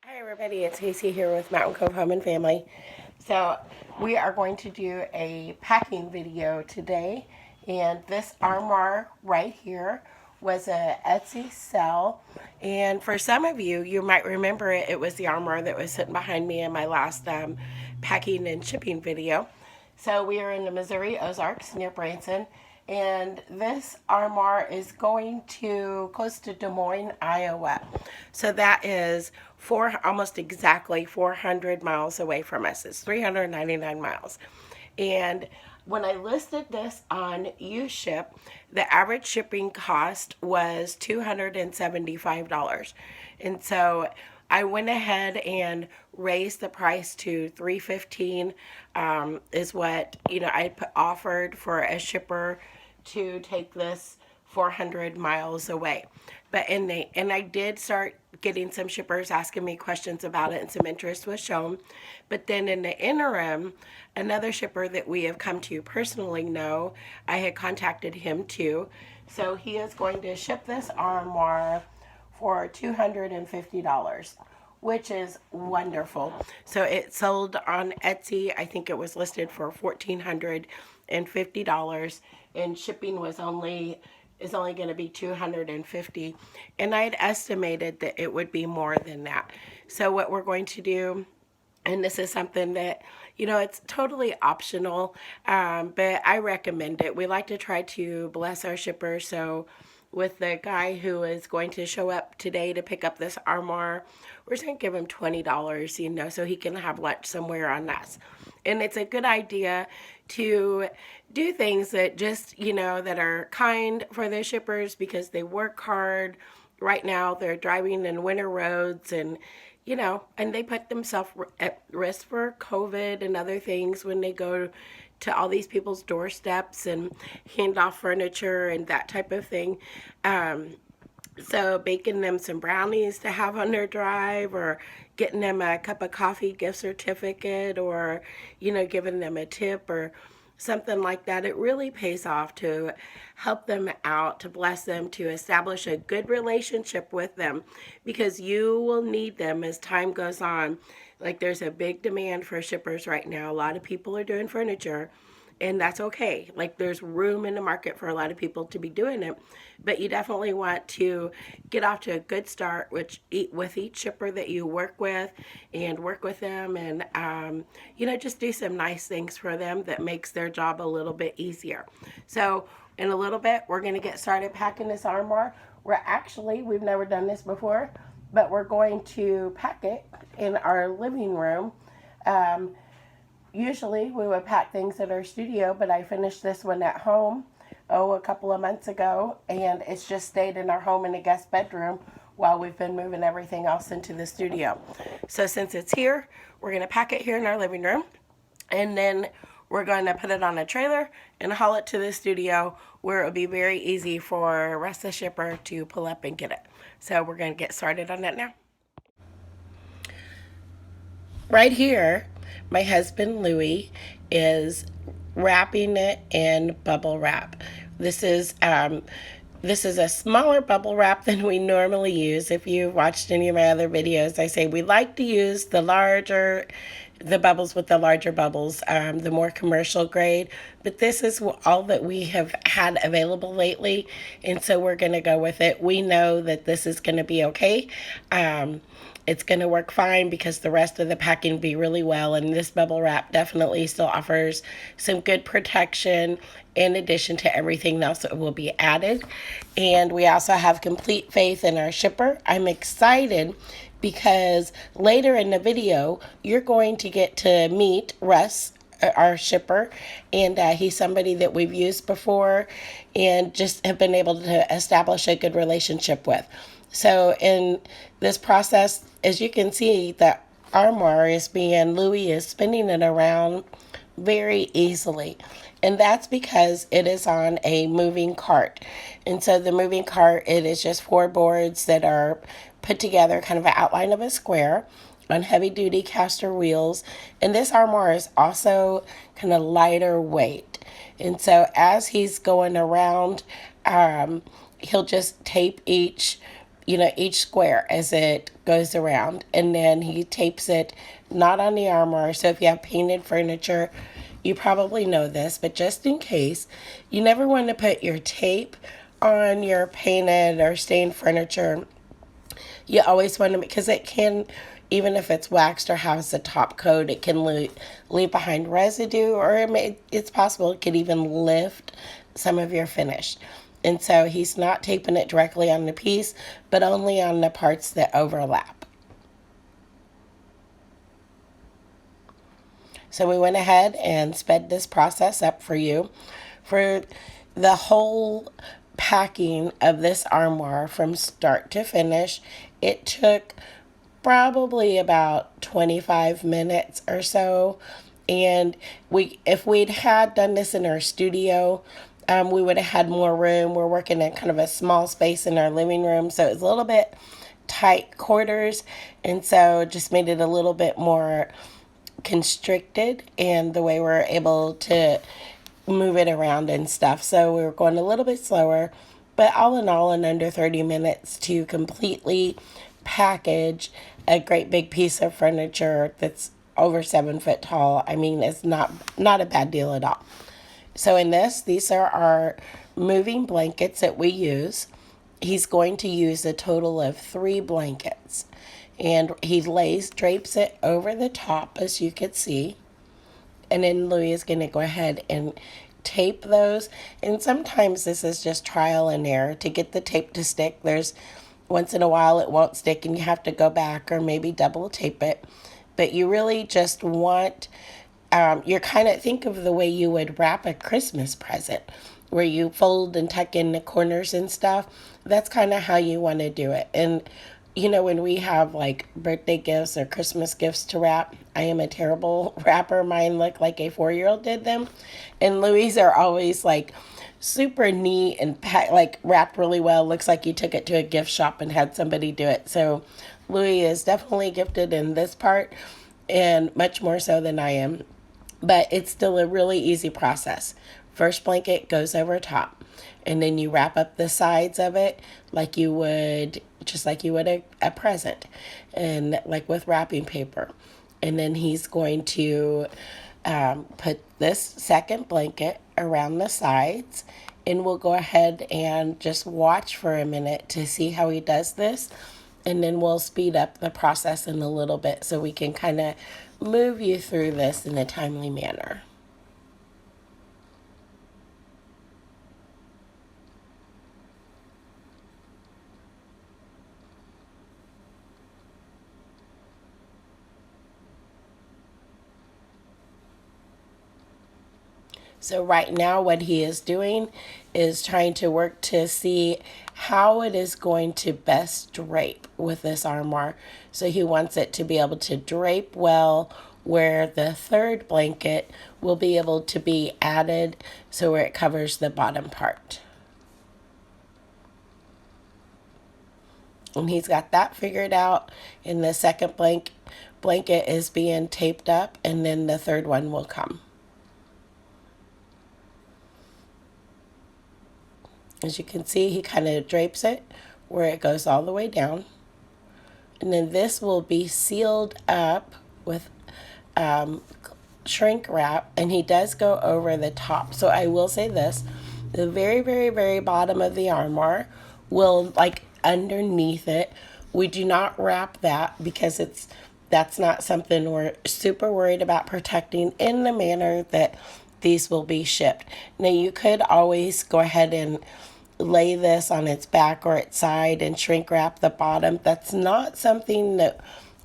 Hi everybody, it's Casey here with Mountain Cove Home and Family. So we are going to do a packing video today, and this armoire right here was a Etsy sell, and for some of you, you might remember it. It was the armoire that was sitting behind me in my last packing and shipping video. So we are in the Missouri Ozarks near Branson, and this armoire is going to close to Des Moines, Iowa. So that is almost exactly 400 miles away from us. It's 399 miles. And when I listed this on UShip, the average shipping cost was $275. And so I went ahead and raised the price to $315. Is what I offered for a shipper to take this 400 miles away. But and I did start getting some shippers asking me questions about it, and some interest was shown. But then in the interim, another shipper that we have come to personally know, I had contacted him too. So he is going to ship this armoire for $250, which is wonderful. So it sold on Etsy. I think it was listed for $1,450, and shipping is only going to be $250. And I had estimated that it would be more than that. So what we're going to do, and this is something that it's totally optional, but I recommend it. We like to try to bless our shipper. So with the guy who is going to show up today to pick up this armoire, we're just going to give him $20, so he can have lunch somewhere on us. And it's a good idea to do things that just, that are kind for the shippers, because they work hard. Right now, they're driving in winter roads, and and they put themselves at risk for COVID and other things when they go to all these people's doorsteps and hand off furniture and that type of thing. So baking them some brownies to have on their drive, or getting them a cup of coffee gift certificate, or giving them a tip or something like that. It really pays off to help them out, to bless them, to establish a good relationship with them, because you will need them as time goes on. Like, there's a big demand for shippers right now. A lot of people are doing furniture, and that's okay. Like, there's room in the market for a lot of people to be doing it, but you definitely want to get off to a good start with each shipper that you work with, and work with them, and just do some nice things for them that makes their job a little bit easier. So in a little bit, we're going to get started packing this armoire. We've never done this before, but we're going to pack it in our living room. Usually we would pack things at our studio, but I finished this one at home, a couple of months ago, and it's just stayed in our home in the guest bedroom while we've been moving everything else into the studio. So since it's here, we're going to pack it here in our living room, and then we're going to put it on a trailer and haul it to the studio, where it'll be very easy for Rest the shipper to pull up and get it. So we're going to get started on that now. Right here, my husband Louie is wrapping it in bubble wrap. This is a smaller bubble wrap than we normally use. If you've watched any of my other videos, I say we like to use the bubbles with the larger bubbles, the more commercial grade. But this is all that we have had available lately, and so we're going to go with it. We know that this is going to be okay. It's going to work fine, because the rest of the packing will be really well, and this bubble wrap definitely still offers some good protection in addition to everything else that will be added. And we also have complete faith in our shipper. I'm excited because later in the video, you're going to get to meet Russ, our shipper, and he's somebody that we've used before and just have been able to establish a good relationship with. So in this process, as you can see, the armoire Louie is spinning it around very easily. And that's because it is on a moving cart. And so the moving cart, it is just 4 boards that are put together, kind of an outline of a square, on heavy duty caster wheels. And this armoire is also kind of lighter weight. And so as he's going around, he'll just tape each each square as it goes around. And then he tapes it not on the armoire. So if you have painted furniture, you probably know this, but just in case, you never want to put your tape on your painted or stained furniture. You always want to, because it can, even if it's waxed or has a top coat, it can leave behind residue, or it's possible it could even lift some of your finish. And so he's not taping it directly on the piece, but only on the parts that overlap. So we went ahead and sped this process up for you. For the whole packing of this armoire from start to finish, it took probably about 25 minutes or so. And if we'd had done this in our studio, we would have had more room. We're working in kind of a small space in our living room, so it's a little bit tight quarters, and so just made it a little bit more constricted and the way we're able to move it around and stuff. So we were going a little bit slower, but all in all, in under 30 minutes to completely package a great big piece of furniture that's over 7 foot tall. I mean, it's not a bad deal at all. So in these are our moving blankets that we use. He's going to use a total of 3 blankets. And he drapes it over the top, as you can see. And then Louis is going to go ahead and tape those. And sometimes this is just trial and error to get the tape to stick. There's once in a while it won't stick and you have to go back or maybe double tape it. But you really just want, you're kind of, think of the way you would wrap a Christmas present, where you fold and tuck in the corners and stuff. That's kind of how you want to do it. And when we have like birthday gifts or Christmas gifts to wrap, I am a terrible wrapper. Mine look like a 4-year-old did them. And Louis are always like super neat and like wrapped really well. Looks like you took it to a gift shop and had somebody do it. So Louis is definitely gifted in this part, and much more so than I am. But it's still a really easy process. First blanket goes over top, and then you wrap up the sides of it like you would a present, and like with wrapping paper. And then he's going to put this second blanket around the sides, and we'll go ahead and just watch for a minute to see how he does this, and then we'll speed up the process in a little bit so we can kind of move you through this in a timely manner. So right now what he is doing is trying to work to see how it is going to best drape with this armoire. So he wants it to be able to drape well, where the third blanket will be able to be added, so where it covers the bottom part. And he's got that figured out, and the second blanket is being taped up, and then the third one will come. As you can see, he kind of drapes it where it goes all the way down. And then this will be sealed up with shrink wrap, and he does go over the top. So I will say this, the very, very, very bottom of the armoire will, like underneath it, we do not wrap that because that's not something we're super worried about protecting in the manner that these will be shipped. Now you could always go ahead and lay this on its back or its side and shrink wrap the bottom. That's not something that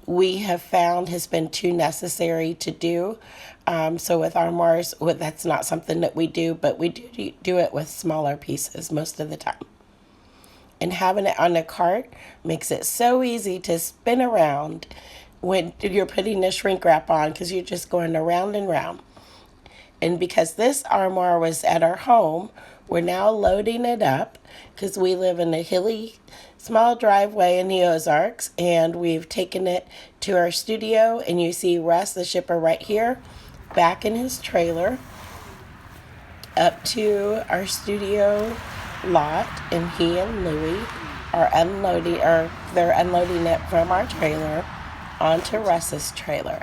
we have found has been too necessary to do. So with armoires, that's not something that we do, but we do it with smaller pieces most of the time. And having it on a cart makes it so easy to spin around when you're putting the shrink wrap on, because you're just going around and round. And because this armoire was at our home, we're now loading it up because we live in a hilly, small driveway in the Ozarks, and we've taken it to our studio. And you see Russ, the shipper, right here, back in his trailer, up to our studio lot, and he and Louie are unloading, or they're unloading it from our trailer onto Russ's trailer.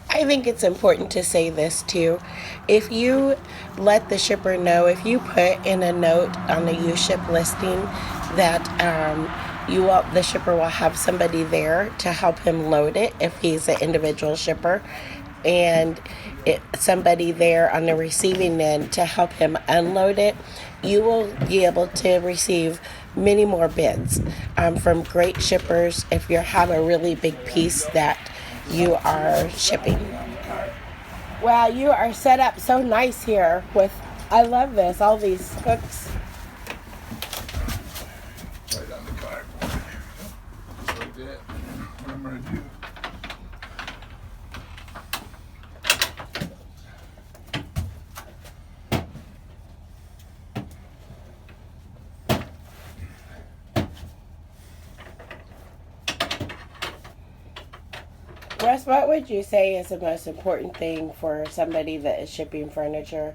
I think it's important to say this too. If you let the shipper know, if you put in a note on the U-Ship listing that the shipper will have somebody there to help him load it if he's an individual shipper, and somebody there on the receiving end to help him unload it, you will be able to receive many more bids from great shippers if you have a really big piece that you are shipping. Wow, you are set up so nice here with, I love this, all these hooks. Right on the cardboard. Just like that. What I'm going to do. Russ, what would you say is the most important thing for somebody that is shipping furniture?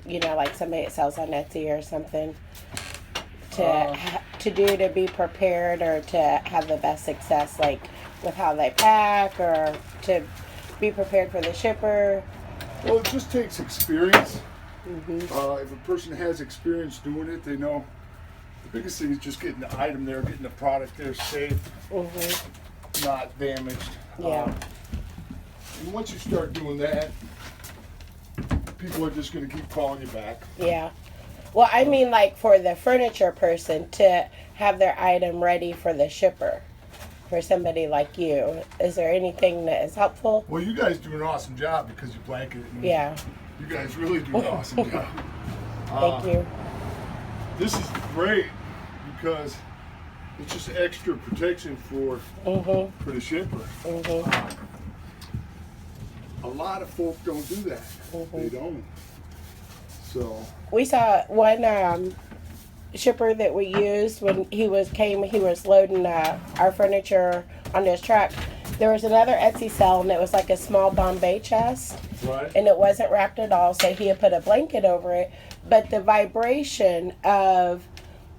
You know, like somebody that sells on Etsy or something, to do, to be prepared, or to have the best success, like with how they pack, or to be prepared for the shipper? Well, it just takes experience. If a person has experience doing it, they know the biggest thing is just getting the item there, getting the product there safe, not damaged. Yeah. And once you start doing that, people are just going to keep calling you back. Yeah. Well, I mean, like for the furniture person to have their item ready for the shipper, for somebody like you, is there anything that is helpful? Well, you guys do an awesome job because you blanket it. Yeah. You guys really do an awesome job. Thank you. This is great because it's just extra protection for the shipper. A lot of folk don't do that. They don't. So We saw one shipper that we used when he was loading our furniture on his truck. There was another Etsy sale, and it was like a small Bombay chest, right. and it wasn't wrapped at all, so he had put a blanket over it, but the vibration of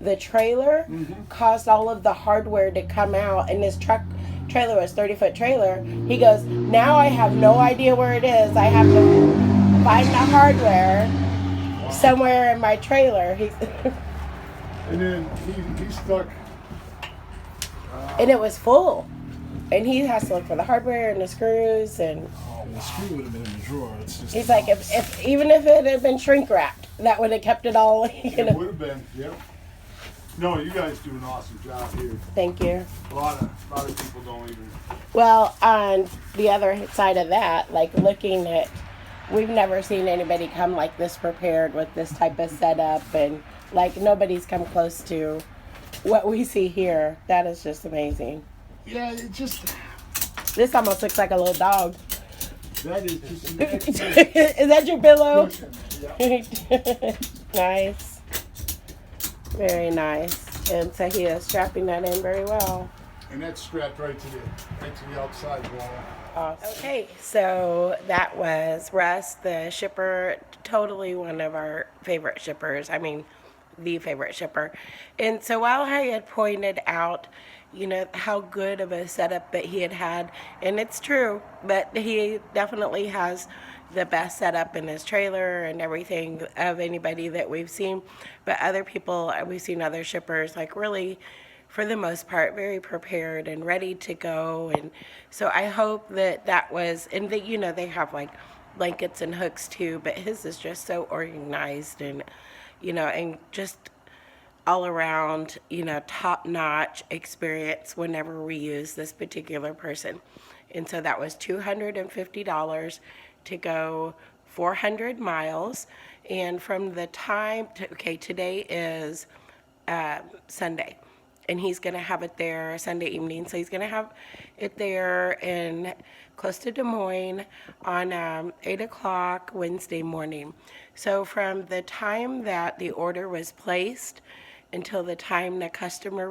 the trailer caused all of the hardware to come out, and this trailer was 30-foot trailer. He goes, now I have no idea where it is. I have to find the hardware somewhere in my trailer. And then he stuck. And it was full. And he has to look for the hardware and the screws, and The screw would have been in the drawer. It's just. he's like, if even if it had been shrink wrapped, that would have kept it all. It would have been, yeah. No, you guys do an awesome job here. Thank you. A lot of people don't even. Well, on the other side of that, like looking at, we've never seen anybody come like this prepared with this type of setup, and like nobody's come close to what we see here. That is just amazing. Yeah, it just. This almost looks like a little dog. That is just an extra Is that your pillow? cushion. Yeah. Nice. Very nice. And so he is strapping that in very well. And that's strapped right to the outside wall. Awesome. Okay, so that was Russ, the shipper, totally one of our favorite shippers. I mean, the favorite shipper. And so while I had pointed out, you know, how good of a setup that he had, and it's true, but he definitely has the best setup in his trailer and everything of anybody that we've seen. But other people, we've seen other shippers, like really, for the most part, very prepared and ready to go. And so I hope that was, and that, you know, they have like blankets and hooks too, but his is just so organized, and, you know, and just all around, you know, top notch experience whenever we use this particular person. And so that was $250 to go 400 miles. And from the time, today is Sunday. And he's going to have it there Sunday evening. So he's going to have it there in close to Des Moines on 8 o'clock Wednesday morning. So from the time that the order was placed until the time the customer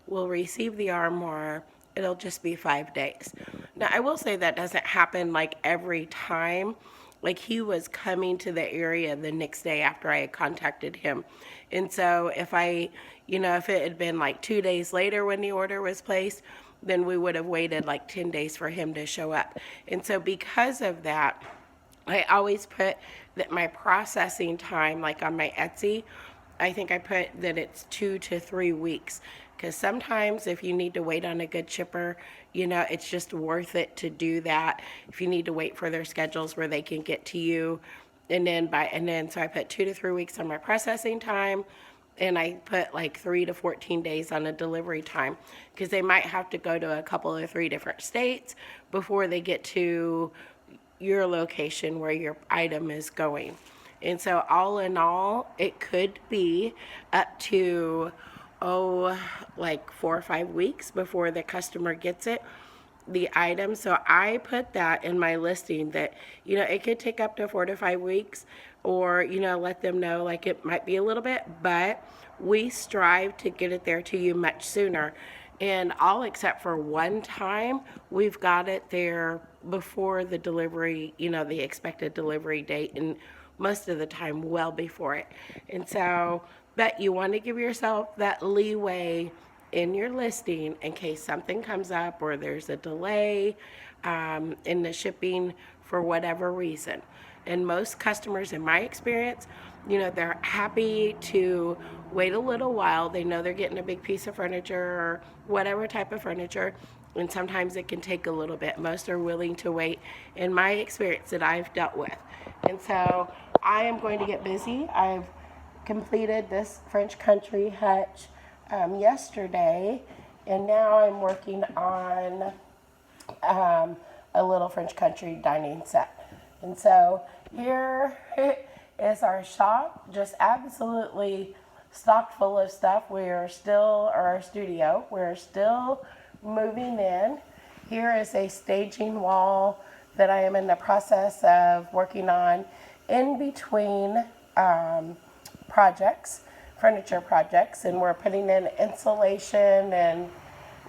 will receive the Armoire, it'll just be 5 days. Now, I will say that doesn't happen like every time. like he was coming to the area the next day after I had contacted him. And so if if it had been like 2 days later when the order was placed, then we would have waited like 10 days for him to show up. And so because of that, I always put that my processing time, like on my Etsy, I think I put that it's 2 to 3 weeks. Because sometimes if you need to wait on a good shipper, it's just worth it to do that. If you need to wait for their schedules where they can get to you. So I put 2 to 3 weeks on my processing time, and I put like 3 to 14 days on a delivery time, because they might have to go to a couple or 3 different states before they get to your location where your item is going. And so all in all, it could be up to like 4 or 5 weeks before the customer gets the item. So I put that in my listing that it could take up to 4 to 5 weeks, or let them know like it might be a little bit, but we strive to get it there to you much sooner. And all except for one time, we've got it there before the delivery, the expected delivery date, and most of the time well before it. And so, but you want to give yourself that leeway in your listing in case something comes up or there's a delay in the shipping for whatever reason. And most customers, in my experience, they're happy to wait a little while. They know they're getting a big piece of furniture or whatever type of furniture, and sometimes it can take a little bit. Most are willing to wait, in my experience that I've dealt with. And so I am going to get busy. I've completed this French country hutch yesterday, and now I'm working on a little French country dining set. And so here is our shop, just absolutely stocked full of stuff. Our studio, we're still moving in. Here is a staging wall that I am in the process of working on in between furniture projects, and we're putting in insulation, and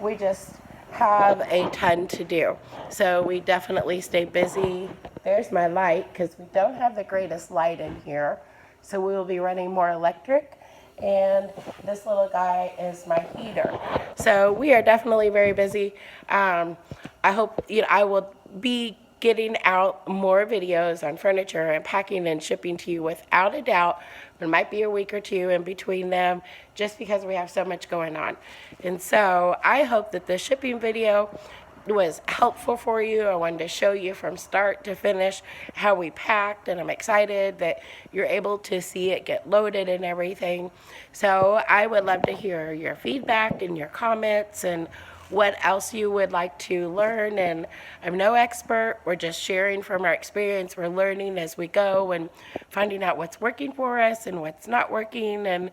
we just have a ton to do. So we definitely stay busy. There's my light, because we don't have the greatest light in here, so we will be running more electric. And this little guy is my heater. So we are definitely very busy. I hope I will be getting out more videos on furniture and packing and shipping to you without a doubt. There might be a week or two in between them, just because we have so much going on. And so I hope that the shipping video was helpful for you. I wanted to show you from start to finish how we packed, and I'm excited that you're able to see it get loaded and everything. So I would love to hear your feedback and your comments and what else you would like to learn. And I'm no expert. We're just sharing from our experience. We're learning as we go and finding out what's working for us and what's not working, and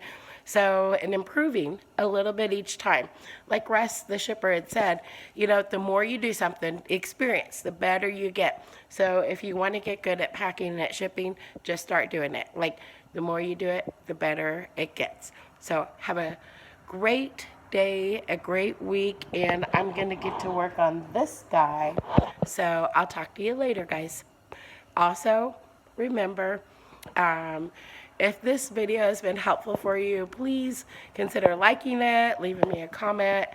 improving a little bit each time. Like Russ, the shipper, had said, the more you do something, experience, the better you get. So if you want to get good at packing and at shipping, just start doing it. Like, the more you do it, the better it gets. So have a great day, a great week, and I'm going to get to work on this guy. So I'll talk to you later, guys. Also, remember, if this video has been helpful for you, please consider liking it, leaving me a comment,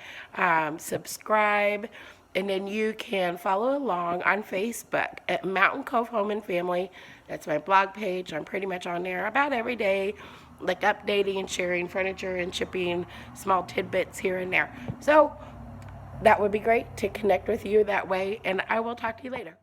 subscribe, and then you can follow along on Facebook at Mountain Cove Home and Family. That's my blog page. I'm pretty much on there about every day, like updating and sharing furniture and shipping small tidbits here and there. So that would be great to connect with you that way, and I will talk to you later.